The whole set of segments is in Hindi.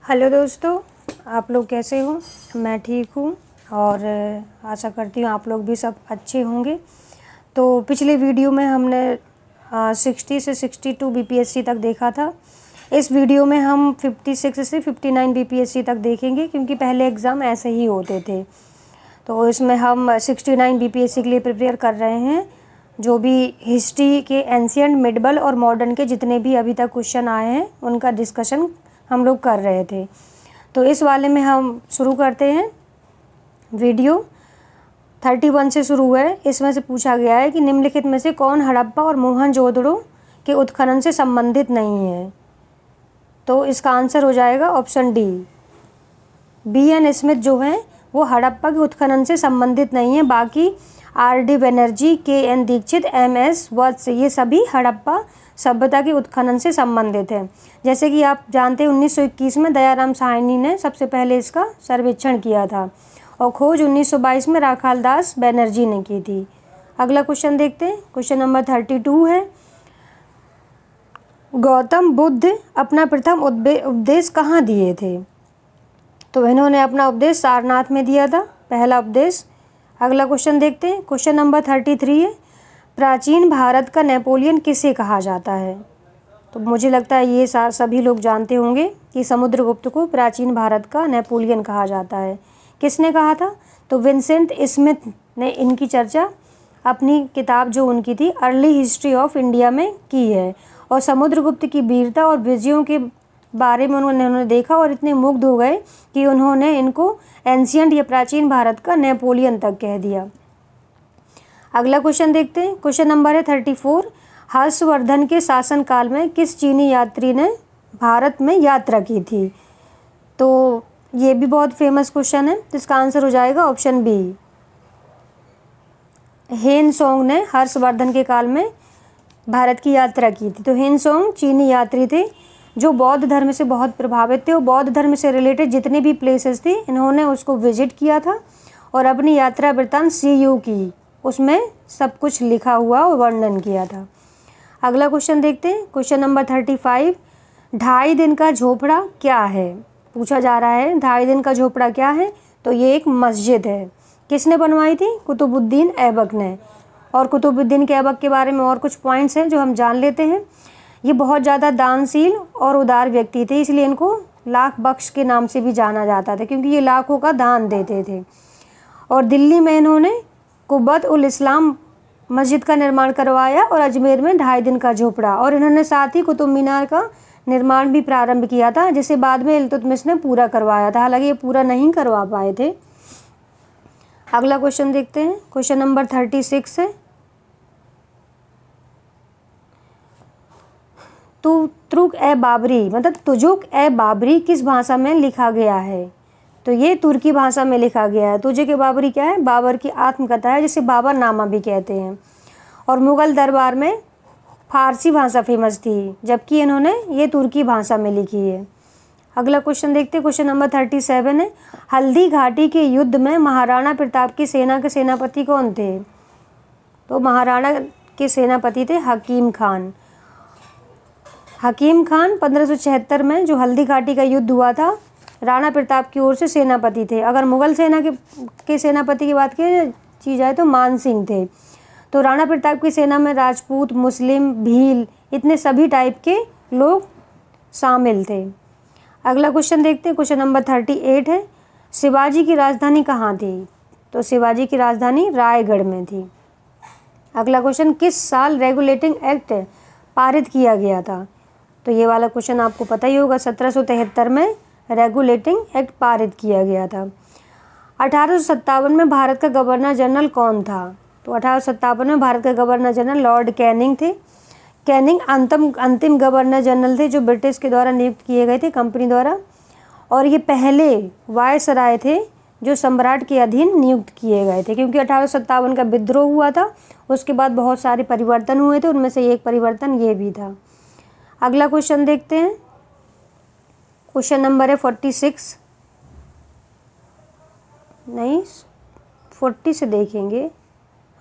हेलो दोस्तों, आप लोग कैसे हो? मैं ठीक हूँ और आशा करती हूँ आप लोग भी सब अच्छे होंगे। तो पिछले वीडियो में हमने 60 से 62 बीपीएससी तक देखा था। इस वीडियो में हम 56 से 59 बीपीएससी तक देखेंगे, क्योंकि पहले एग्ज़ाम ऐसे ही होते थे। तो इसमें हम 69 बीपीएससी के लिए प्रिपेयर कर रहे हैं। जो भी हिस्ट्री के एंशिएंट, मिडल और मॉडर्न के जितने भी अभी तक क्वेश्चन आए हैं उनका डिस्कशन हम लोग कर रहे थे। तो इस वाले में हम शुरू करते हैं। वीडियो 31 से शुरू है। इसमें से पूछा गया है कि निम्नलिखित में से कौन हड़प्पा और मोहनजोदड़ो के उत्खनन से संबंधित नहीं है। तो इसका आंसर हो जाएगा option D, B N Smith जो हैं वो हड़प्पा के उत्खनन से संबंधित नहीं है। बाकी आर डी बनर्जी, के एन दीक्षित, एम एस वत्स, ये सभी हड़प्पा सभ्यता के उत्खनन से संबंधित हैं। जैसे कि आप जानते हैं 1921 में दयाराम साहनी ने सबसे पहले इसका सर्वेक्षण किया था और खोज 1922 में राखालदास बनर्जी ने की थी। अगला क्वेश्चन देखते हैं। क्वेश्चन नंबर 32 है, गौतम बुद्ध अपना प्रथम उपदेश कहाँ दिए थे? तो इन्होंने अपना उपदेश सारनाथ में दिया था, पहला उपदेश। अगला क्वेश्चन देखते हैं। क्वेश्चन नंबर 33 है, प्राचीन भारत का नेपोलियन किसे कहा जाता है? तो मुझे लगता है ये सभी लोग जानते होंगे कि समुद्रगुप्त को प्राचीन भारत का नेपोलियन कहा जाता है। किसने कहा था? तो विंसेंट स्मिथ ने इनकी चर्चा अपनी किताब जो उनकी थी अर्ली हिस्ट्री ऑफ इंडिया में की है। और समुद्रगुप्त की वीरता और विजयों के बारे में उन्होंने देखा और इतने मुग्ध हो गए कि उन्होंने इनको एंशिएंट या प्राचीन भारत का नेपोलियन तक कह दिया। अगला क्वेश्चन देखते हैं। क्वेश्चन नंबर है 34, हर्षवर्धन के शासनकाल में किस चीनी यात्री ने भारत में यात्रा की थी? तो ये भी बहुत फेमस क्वेश्चन है, तो इसका आंसर हो जाएगा ऑप्शन बी, हेन सोंग ने हर्षवर्धन के काल में भारत की यात्रा की थी। तो हेन सोंग चीनी यात्री थे जो बौद्ध धर्म से बहुत प्रभावित थे और बौद्ध धर्म से रिलेटेड जितने भी प्लेसेस थे इन्होंने उसको विजिट किया था और अपनी यात्रा वृत्तांत CU की, उसमें सब कुछ लिखा हुआ और वर्णन किया था। अगला क्वेश्चन देखते हैं। क्वेश्चन नंबर 35, ढाई दिन का झोपड़ा क्या है? पूछा जा रहा है ढाई दिन का झोपड़ा क्या है? तो ये एक मस्जिद है। किसने बनवाई थी? कुतुबुद्दीन ऐबक ने। और कुतुबुद्दीन ऐबक के बारे में और कुछ पॉइंट्स हैं जो हम जान लेते हैं। ये बहुत ज़्यादा दानशील और उदार व्यक्ति थे, इसलिए इनको लाख बख्श के नाम से भी जाना जाता था, क्योंकि ये लाखों का दान देते थे। और दिल्ली में इन्होंने कुब्बत उल इस्लाम मस्जिद का निर्माण करवाया और अजमेर में ढाई दिन का झोपड़ा, और इन्होंने साथ ही कुतुब मीनार का निर्माण भी प्रारंभ किया था, जिसे बाद में इल्तुतमिश ने पूरा करवाया था। हालांकि ये पूरा नहीं करवा पाए थे। अगला क्वेश्चन देखते हैं। क्वेश्चन नंबर 36 है, तुर्क ए बाबरी मतलब तुजुक ए बाबरी किस भाषा में लिखा गया है? तो ये तुर्की भाषा में लिखा गया है। तुजुक ए बाबरी क्या है? बाबर की आत्मकथा है, जिसे बाबरनामा भी कहते हैं। और मुग़ल दरबार में फारसी भाषा फेमस थी, जबकि इन्होंने ये तुर्की भाषा में लिखी है। अगला क्वेश्चन देखते हैं। क्वेश्चन नंबर 37 है, हल्दी घाटी के युद्ध में महाराणा प्रताप की सेना के सेनापति कौन थे? तो महाराणा के सेनापति थे हकीम खान। हकीम खान 1576 में जो हल्दी घाटी का युद्ध हुआ था, राणा प्रताप की ओर से सेनापति थे। अगर मुग़ल सेना के सेनापति की बात की जाए तो मान सिंह थे। तो राणा प्रताप की सेना में राजपूत, मुस्लिम, भील, इतने सभी टाइप के लोग शामिल थे। अगला क्वेश्चन देखते हैं। क्वेश्चन नंबर 38 है, शिवाजी की राजधानी कहाँ थी? तो शिवाजी की राजधानी रायगढ़ में थी। अगला क्वेश्चन, किस साल रेगुलेटिंग एक्ट पारित किया गया था? तो ये वाला क्वेश्चन आपको पता ही होगा, 1773 में रेगुलेटिंग एक्ट पारित किया गया था। 1857 में भारत का गवर्नर जनरल कौन था? तो 1857 में भारत के गवर्नर जनरल लॉर्ड कैनिंग थे। कैनिंग अंतिम गवर्नर जनरल थे जो ब्रिटिश के द्वारा नियुक्त किए गए थे, कंपनी द्वारा। और ये पहले वायसराय थे जो सम्राट के अधीन नियुक्त किए गए थे, क्योंकि 1857 का विद्रोह हुआ था। उसके बाद बहुत सारे परिवर्तन हुए थे, उनमें से एक परिवर्तन ये भी था। अगला क्वेश्चन देखते हैं। क्वेश्चन नंबर है 46, नहीं 40 से देखेंगे,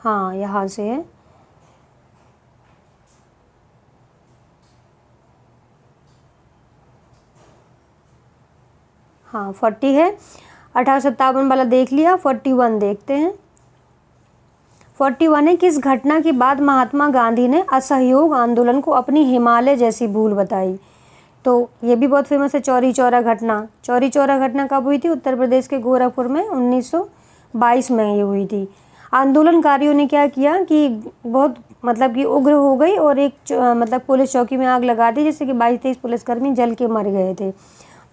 हाँ यहाँ से है। हाँ 40 है। 1857 वाला देख लिया। 41 देखते हैं। 41 है, किस घटना के बाद महात्मा गांधी ने असहयोग आंदोलन को अपनी हिमालय जैसी भूल बताई? तो ये भी बहुत फेमस है, चौरी चौरा घटना। चौरी चौरा घटना कब हुई थी? उत्तर प्रदेश के गोरखपुर में 1922 में ये हुई थी। आंदोलनकारियों ने क्या किया कि बहुत मतलब कि उग्र हो गई और एक मतलब पुलिस चौकी में आग लगा दी, जिससे कि 22-23 पुलिसकर्मी जल के मर गए थे।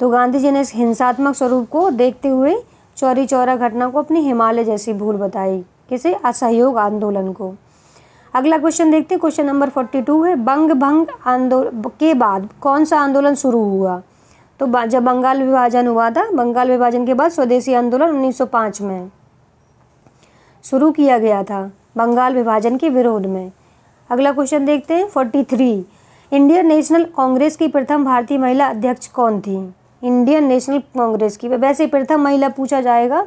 तो गांधी जी ने इस हिंसात्मक स्वरूप को देखते हुए चौरी चौरा घटना को अपनी हिमालय जैसी भूल बताई। किसे? असहयोग आंदोलन को। अगला क्वेश्चन देखते हैं। क्वेश्चन नंबर 42 है, बंग भंग आंदोलन के बाद कौन सा आंदोलन शुरू हुआ? तो जब बंगाल विभाजन हुआ था, बंगाल विभाजन के बाद स्वदेशी आंदोलन 1905 में शुरू किया गया था, बंगाल विभाजन के विरोध में। अगला क्वेश्चन देखते हैं 43, इंडियन नेशनल कांग्रेस की प्रथम भारतीय महिला अध्यक्ष कौन थी? इंडियन नेशनल कांग्रेस की वैसे प्रथम महिला पूछा जाएगा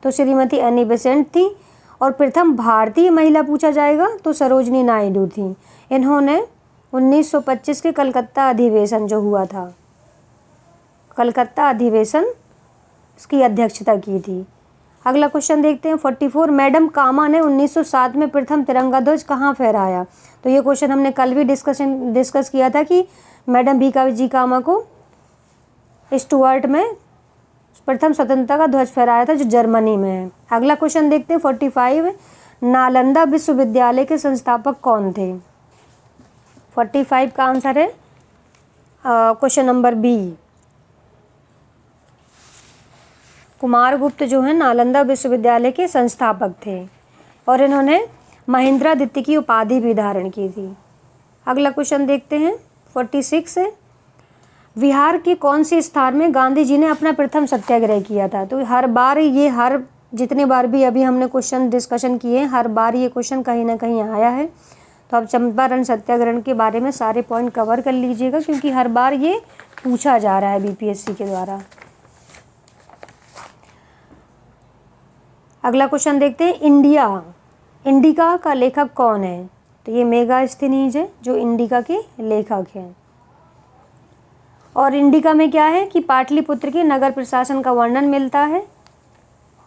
तो श्रीमती एनी बेसेंट थी, और प्रथम भारतीय महिला पूछा जाएगा तो सरोजनी नायडू थी। इन्होंने 1925 के कलकत्ता अधिवेशन जो हुआ था, कलकत्ता अधिवेशन उसकी अध्यक्षता की थी। अगला क्वेश्चन देखते हैं 44, मैडम कामा ने 1907 में प्रथम तिरंगा ध्वज कहाँ फहराया? तो ये क्वेश्चन हमने कल भी डिस्कस किया था कि मैडम भीकाजी कामा को स्टुअर्ट में प्रथम स्वतंत्रता का ध्वज फहराया था, जो जर्मनी में है। अगला क्वेश्चन देखते हैं 45, नालंदा विश्वविद्यालय के संस्थापक कौन थे? 45 का आंसर है क्वेश्चन नंबर बी, कुमारगुप्त जो है नालंदा विश्वविद्यालय के संस्थापक थे, और इन्होंने महेंद्रादित्य की उपाधि भी धारण की थी। अगला क्वेश्चन देखते हैं 46, बिहार के कौन से स्थान में गांधी जी ने अपना प्रथम सत्याग्रह किया था? तो हर जितने बार भी अभी हमने क्वेश्चन डिस्कशन किए हैं, हर बार ये क्वेश्चन कहीं ना कहीं आया है। तो अब चंपारण सत्याग्रह के बारे में सारे पॉइंट कवर कर लीजिएगा, क्योंकि हर बार ये पूछा जा रहा है बीपीएससी के द्वारा। अगला क्वेश्चन देखते हैं, इंडिका का लेखक कौन है? तो ये मेगास्थनीज है जो इंडिका के लेखक हैं। और इंडिका में क्या है कि पाटलिपुत्र के नगर प्रशासन का वर्णन मिलता है।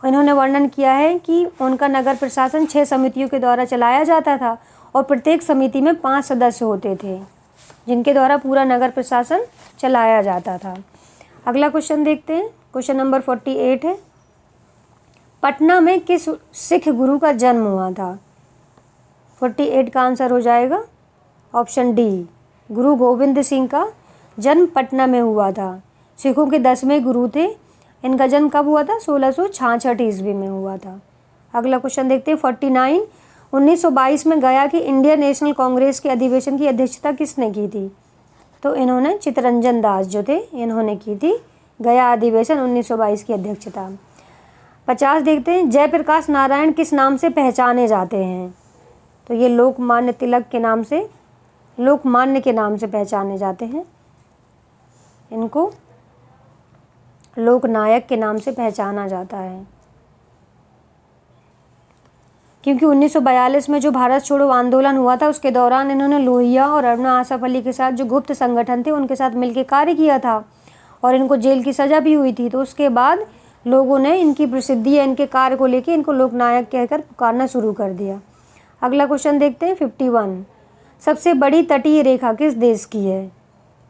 इन्होंने वर्णन किया है कि उनका नगर प्रशासन 6 समितियों के द्वारा चलाया जाता था, और प्रत्येक समिति में 5 सदस्य होते थे, जिनके द्वारा पूरा नगर प्रशासन चलाया जाता था। अगला क्वेश्चन देखते हैं। क्वेश्चन नंबर 48 है, पटना में किस सिख गुरु का जन्म हुआ था? 48 का आंसर हो जाएगा ऑप्शन डी, गुरु गोविंद सिंह का जन्म पटना में हुआ था। सिखों के 10वें गुरु थे। इनका जन्म कब हुआ था? 1666 ईस्वी में हुआ था। अगला क्वेश्चन देखते हैं 49, 1922 में गया कि इंडियन नेशनल कांग्रेस के अधिवेशन की अध्यक्षता किसने की थी? तो इन्होंने चित्तरंजन दास जो थे, इन्होंने की थी गया अधिवेशन 1922 की अध्यक्षता। 50 देखते हैं, जयप्रकाश नारायण किस नाम से पहचाने जाते हैं? तो ये लोकमान्य तिलक के नाम से, लोकमान्य के नाम से पहचाने जाते हैं। इनको लोकनायक के नाम से पहचाना जाता है, क्योंकि 1942 में जो भारत छोड़ो आंदोलन हुआ था, उसके दौरान इन्होंने लोहिया और अरुणा आसफ अली के साथ जो गुप्त संगठन थे उनके साथ मिलकर कार्य किया था, और इनको जेल की सज़ा भी हुई थी। तो उसके बाद लोगों ने इनकी प्रसिद्धि या इनके कार्य को लेकर इनको लोकनायक कहकर पुकारना शुरू कर दिया। अगला क्वेश्चन देखते हैं 51, सबसे बड़ी तटीय रेखा किस देश की है?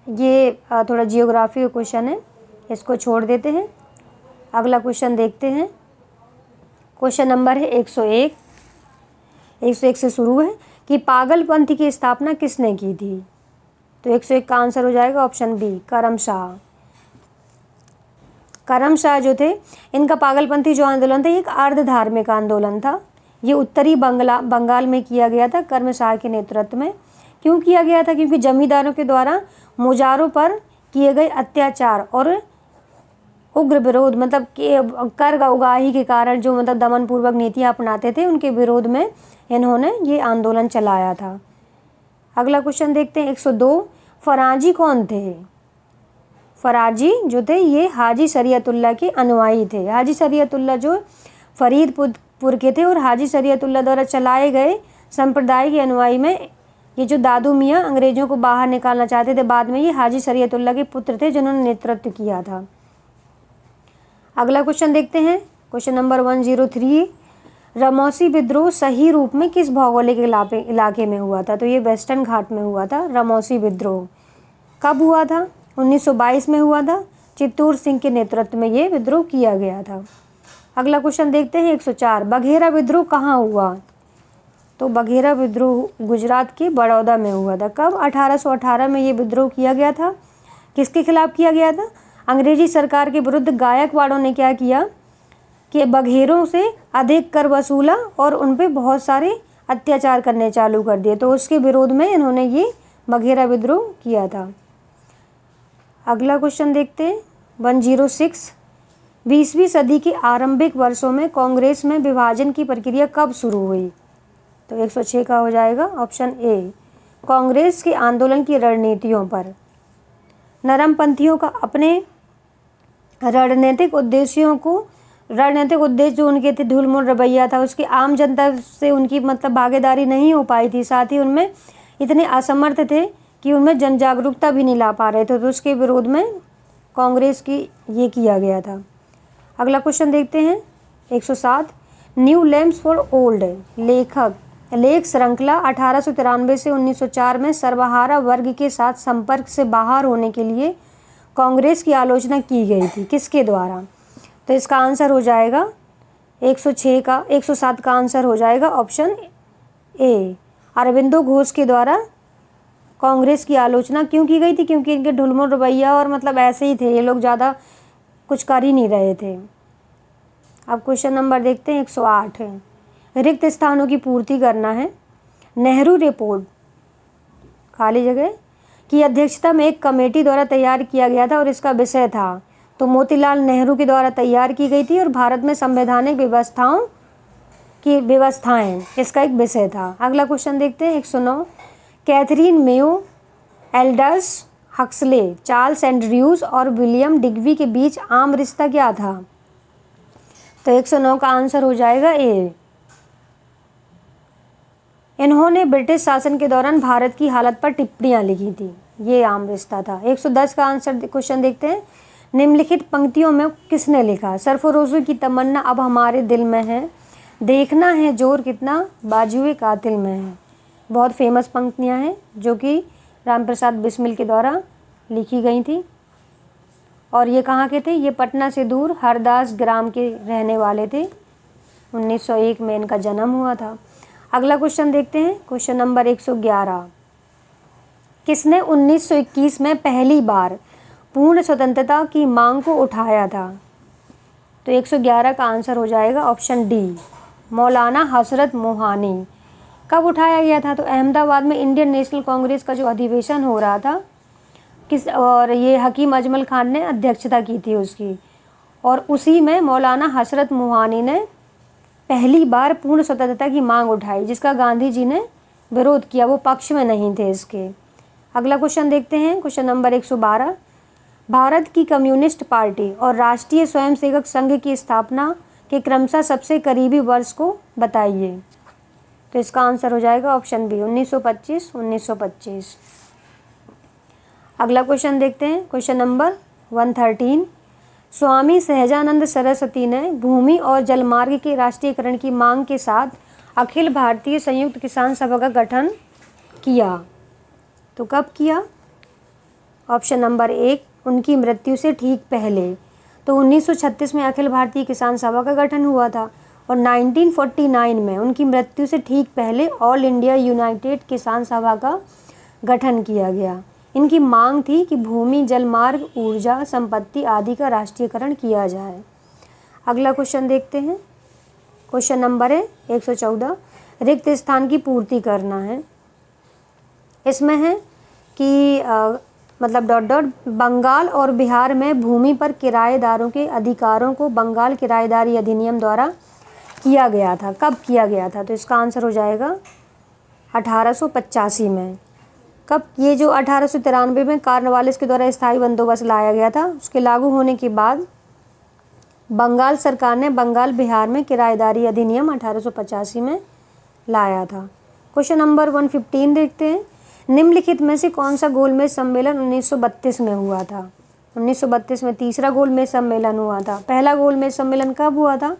ये थोड़ा जियोग्राफी का क्वेश्चन है, इसको छोड़ देते हैं। अगला क्वेश्चन देखते हैं। क्वेश्चन नंबर है 101, 101 से शुरू है कि पागलपंथी की स्थापना किसने की थी? तो 101 का आंसर हो जाएगा ऑप्शन बी, करम शाह। करम शाह जो थे, इनका पागलपंथी जो आंदोलन था ये एक अर्ध धार्मिक आंदोलन था। ये उत्तरी बंगाल में किया गया था करम शाह के नेतृत्व में। क्यों किया गया था? क्योंकि जमींदारों के द्वारा मुजारों पर किए गए अत्याचार और उग्र विरोध, मतलब कर उगाही के कारण जो मतलब दमनपूर्वक नीतियाँ अपनाते थे, उनके विरोध में इन्होंने ये आंदोलन चलाया था। अगला क्वेश्चन देखते हैं 102, फराजी कौन थे? फराजी जो थे ये हाजी शरीयतुल्लाह के अनुयायी थे। हाजी शरीयतुल्लाह जो फरीदपुर के थे, और हाजी शरीयतुल्लाह द्वारा चलाए गए संप्रदाय के अनुयायी में ये जो दादू मियाँ अंग्रेज़ों को बाहर निकालना चाहते थे, बाद में ये हाजी शरीयतुल्लाह के पुत्र थे जिन्होंने नेतृत्व किया था। अगला क्वेश्चन देखते हैं, क्वेश्चन नंबर 103। रमौसी विद्रोह सही रूप में किस भौगोलिक इलाके में हुआ था? तो ये वेस्टर्न घाट में हुआ था रमौसी विद्रोह। कब हुआ था? 1922 में हुआ था। चित्तूर सिंह के नेतृत्व में ये विद्रोह किया गया था। अगला क्वेश्चन देखते हैं 104। बघेरा विद्रोह कहाँ हुआ? तो बघेरा विद्रोह गुजरात के बड़ौदा में हुआ था। कब? 1818 में ये विद्रोह किया गया था। किसके खिलाफ किया गया था? अंग्रेजी सरकार के विरुद्ध गायकवाड़ों ने क्या किया कि बघेरों से अधिक कर वसूला और उन पे बहुत सारे अत्याचार करने चालू कर दिए, तो उसके विरोध में इन्होंने ये बघेरा विद्रोह किया था। अगला क्वेश्चन देखते हैं 106। 20वीं सदी के आरंभिक वर्षों में कांग्रेस में विभाजन की प्रक्रिया कब शुरू हुई? तो 106 का हो जाएगा ऑप्शन ए, कांग्रेस के आंदोलन की रणनीतियों पर। नरमपंथियों का अपने रणनीतिक उद्देश्य जो उनके थे, ढुलमुल रवैया था, उसकी आम जनता से उनकी मतलब भागीदारी नहीं हो पाई थी। साथ ही उनमें इतने असमर्थ थे कि उनमें जन जागरूकता भी नहीं ला पा रहे थे, तो उसके विरोध में कांग्रेस की ये किया गया था। अगला क्वेश्चन देखते हैं 107। न्यू लैम्प्स फॉर ओल्ड लेख श्रृंखला 1893 से 1904 में सर्वहारा वर्ग के साथ संपर्क से बाहर होने के लिए कांग्रेस की आलोचना की गई थी। किसके द्वारा? तो इसका आंसर हो जाएगा 107 का आंसर हो जाएगा ऑप्शन ए, अरविंदो घोष के द्वारा कांग्रेस की आलोचना क्यों की गई थी? क्योंकि इनके ढुलमुल रवैया और मतलब ऐसे ही थे, ये लोग ज़्यादा कुछ कर ही नहीं रहे थे। अब क्वेश्चन नंबर देखते हैं 108। रिक्त स्थानों की पूर्ति करना है। नेहरू रिपोर्ट खाली जगह की अध्यक्षता में एक कमेटी द्वारा तैयार किया गया था और इसका विषय था, तो मोतीलाल नेहरू के द्वारा तैयार की गई थी और भारत में संवैधानिक व्यवस्थाएं इसका एक विषय था। अगला क्वेश्चन देखते हैं 109। Catherine Mayo, Aldous Huxley, Charles Andrews और विलियम डिग्बी के बीच आम रिश्ता क्या था? तो 109 का आंसर हो जाएगा ए, इन्होंने ब्रिटिश शासन के दौरान भारत की हालत पर टिप्पणियां लिखी थी, ये आम रिश्ता था। 110 का आंसर क्वेश्चन देखते हैं। निम्नलिखित पंक्तियों में किसने लिखा? सरफरोशी की तमन्ना अब हमारे दिल में है, देखना है जोर कितना बाजुए कातिल में है। बहुत फेमस पंक्तियां हैं जो कि राम प्रसाद बिस्मिल के द्वारा लिखी गई थी और ये कहाँ के थे? ये पटना से दूर हरदास ग्राम के रहने वाले थे। 1901 में इनका जन्म हुआ था। अगला क्वेश्चन देखते हैं, क्वेश्चन नंबर 111। किसने 1921 में पहली बार पूर्ण स्वतंत्रता की मांग को उठाया था? तो 111 का आंसर हो जाएगा ऑप्शन डी, मौलाना हसरत मोहानी। कब उठाया गया था? तो अहमदाबाद में इंडियन नेशनल कांग्रेस का जो अधिवेशन हो रहा था और ये हकीम अजमल खान ने अध्यक्षता की थी उसकी, और उसी में मौलाना हसरत मोहानी ने पहली बार पूर्ण स्वतंत्रता की मांग उठाई, जिसका गांधी जी ने विरोध किया, वो पक्ष में नहीं थे इसके। अगला क्वेश्चन देखते हैं, क्वेश्चन नंबर 112। भारत की कम्युनिस्ट पार्टी और राष्ट्रीय स्वयंसेवक संघ की स्थापना के क्रमशः सबसे करीबी वर्ष को बताइए। तो इसका आंसर हो जाएगा ऑप्शन बी, 1925। अगला क्वेश्चन देखते हैं, क्वेश्चन नंबर 113। स्वामी सहजानंद सरस्वती ने भूमि और जलमार्ग के राष्ट्रीयकरण की मांग के साथ अखिल भारतीय संयुक्त किसान सभा का गठन किया। तो कब किया? ऑप्शन नंबर 1, उनकी मृत्यु से ठीक पहले। तो 1936 में अखिल भारतीय किसान सभा का गठन हुआ था और 1949 में उनकी मृत्यु से ठीक पहले ऑल इंडिया यूनाइटेड किसान सभा का गठन किया गया। इनकी मांग थी कि भूमि, जलमार्ग, ऊर्जा, संपत्ति आदि का राष्ट्रीयकरण किया जाए। अगला क्वेश्चन देखते हैं, क्वेश्चन नंबर है 114। रिक्त स्थान की पूर्ति करना है। इसमें है कि बंगाल और बिहार में भूमि पर किराएदारों के अधिकारों को बंगाल किराएदारी अधिनियम द्वारा किया गया था। कब किया गया था? तो इसका आंसर हो जाएगा 1885 में। कब? ये जो 1893 में कॉर्नवालिस के द्वारा स्थायी बंदोबस्त लाया गया था, उसके लागू होने के बाद बंगाल सरकार ने बंगाल बिहार में किराएदारी अधिनियम 1885 में लाया था। क्वेश्चन नंबर 115 देखते हैं। निम्नलिखित में से कौन सा गोलमेज सम्मेलन 1932 में हुआ था? 1932 में तीसरा गोलमेज सम्मेलन हुआ था। पहला गोलमेज सम्मेलन कब हुआ था?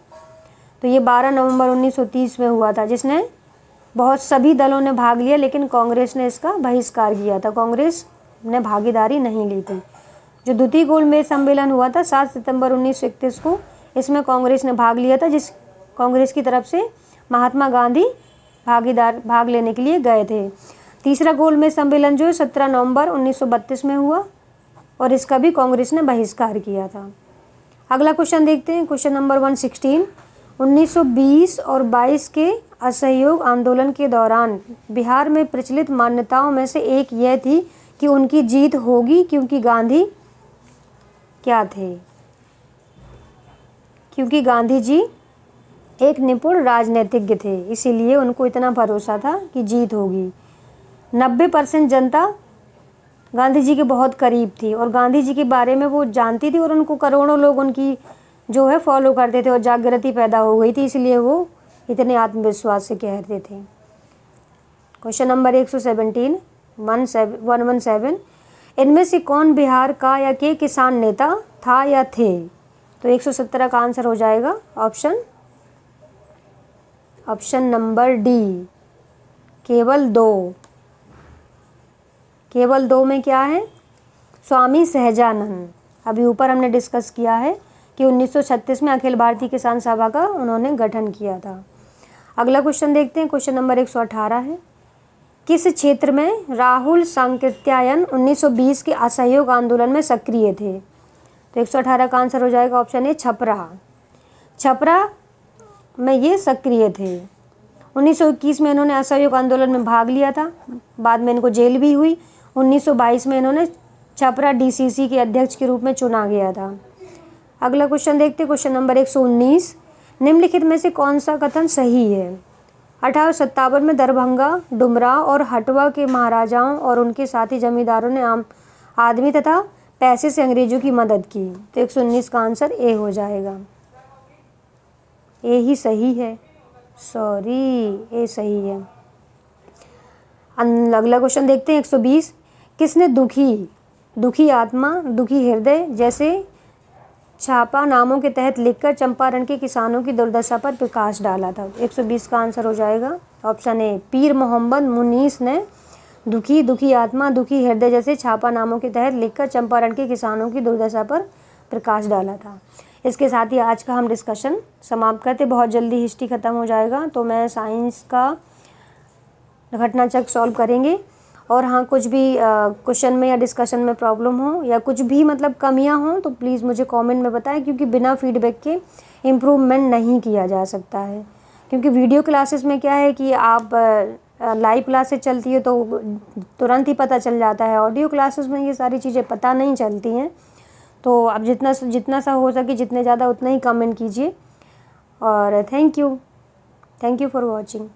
तो ये 12 नवंबर 1930 में हुआ था, जिसने बहुत सभी दलों ने भाग लिया, लेकिन कांग्रेस ने इसका बहिष्कार किया था। कांग्रेस ने भागीदारी नहीं ली थी। जो द्वितीय गोलमेज सम्मेलन हुआ था 7 सितंबर 1931 को, इसमें कांग्रेस ने भाग लिया था, जिस कांग्रेस की तरफ से महात्मा गांधी भाग लेने के लिए गए थे। तीसरा गोलमेज सम्मेलन जो है 17 नवंबर 1932 में हुआ और इसका भी कांग्रेस ने बहिष्कार किया था। अगला क्वेश्चन देखते हैं, क्वेश्चन नंबर 116। 1920 और 22 के असहयोग आंदोलन के दौरान बिहार में प्रचलित मान्यताओं में से एक यह थी कि उनकी जीत होगी, क्योंकि गांधी क्या थे? क्योंकि गांधी जी एक निपुण राजनीतिज्ञ थे, इसीलिए उनको इतना भरोसा था कि जीत होगी। 90% जनता गांधी जी के बहुत करीब थी और गांधी जी के बारे में वो जानती थी और उनको करोड़ों लोग उनकी जो है फॉलो करते थे और जागृति पैदा हो गई थी, इसलिए वो इतने आत्मविश्वास से कहते थे। क्वेश्चन नंबर 117 इनमें से कौन बिहार का या के किसान नेता था या थे? तो 117 का आंसर हो जाएगा ऑप्शन नंबर डी, केवल दो में क्या है? स्वामी सहजानंद। अभी ऊपर हमने डिस्कस किया है कि 1936 में अखिल भारतीय किसान सभा का उन्होंने गठन किया था। अगला क्वेश्चन देखते हैं, क्वेश्चन नंबर 118 है, किस क्षेत्र में राहुल सांकृत्यायन 1920 के असहयोग आंदोलन में सक्रिय थे? तो 118 का आंसर हो जाएगा ऑप्शन ए, छपरा में ये सक्रिय थे। 1921 में इन्होंने असहयोग आंदोलन में भाग लिया था, बाद में इनको जेल भी हुई। 1922 में इन्होंने छपरा DCC के अध्यक्ष के रूप में चुना गया था। अगला क्वेश्चन देखते हैं, क्वेश्चन नंबर 119। निम्नलिखित में से कौन सा कथन सही है? 1857 में दरभंगा, डुमराव और हटवा के महाराजाओं और उनके साथी जमींदारों ने आम आदमी तथा पैसे से अंग्रेजों की मदद की। तो 119 का आंसर ए हो जाएगा। ए ही सही है, ए सही है। अगला क्वेश्चन देखते हैं, 120। किसने दुखी आत्मा, दुखी हृदय जैसे छापा नामों के तहत लिखकर चंपारण के किसानों की दुर्दशा पर प्रकाश डाला था? 120 का आंसर हो जाएगा ऑप्शन ए, पीर मोहम्मद मुनीस ने दुखी आत्मा, दुखी हृदय जैसे छापा नामों के तहत लिखकर चंपारण के किसानों की दुर्दशा पर प्रकाश डाला था। इसके साथ ही आज का हम डिस्कशन समाप्त करते। बहुत जल्दी हिस्ट्री ख़त्म हो जाएगा, तो मैं साइंस का घटना चक्र सॉल्व करेंगे। और हाँ, कुछ भी क्वेश्चन में या डिस्कशन में प्रॉब्लम हो या कुछ भी मतलब कमियां हों तो प्लीज़ मुझे कमेंट में बताएं, क्योंकि बिना फीडबैक के इम्प्रूवमेंट नहीं किया जा सकता है। क्योंकि वीडियो क्लासेस में क्या है कि आप लाइव क्लासेस चलती है तो तुरंत ही पता चल जाता है, ऑडियो क्लासेस में ये सारी चीज़ें पता नहीं चलती हैं। तो आप जितना सा हो सके, जितने ज़्यादा उतना ही कमेंट कीजिए। और थैंक यू फॉर वॉचिंग।